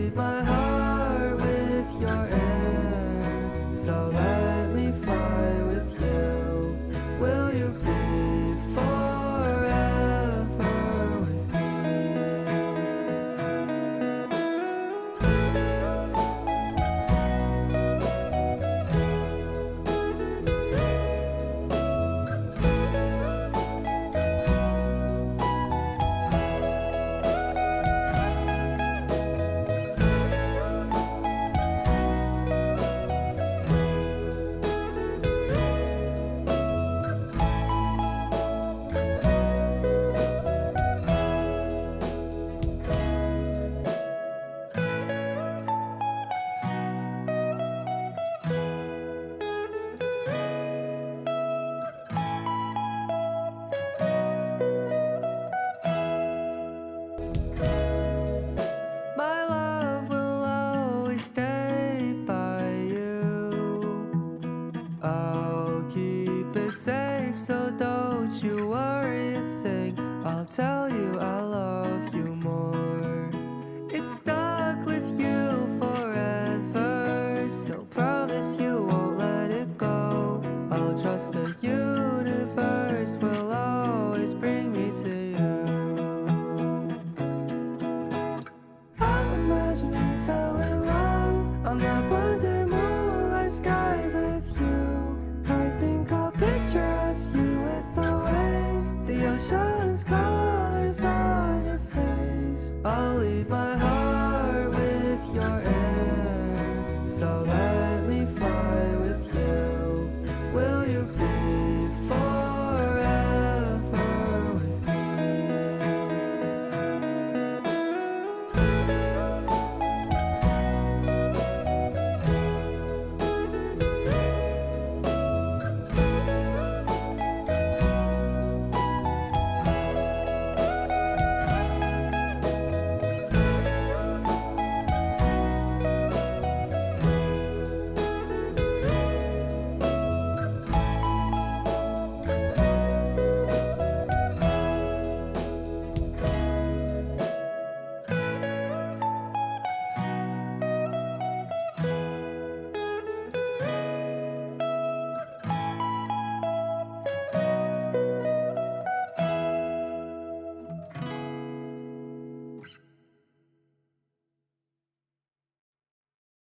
leave my heart with your air. So let me fly with you. Will you be forever with me? My love will always stay by you. I'll keep it safe, so don't you worry a thing. I'll tell you I love you more. It's stuck with you forever, so promise you won't let it go. I'll trust the universe will always bring me to you. I'll imagine we fell in love on that wonder moonlight skies with you. I think I'll picture us, you with the waves, the ocean's colors on your face. I'll leave my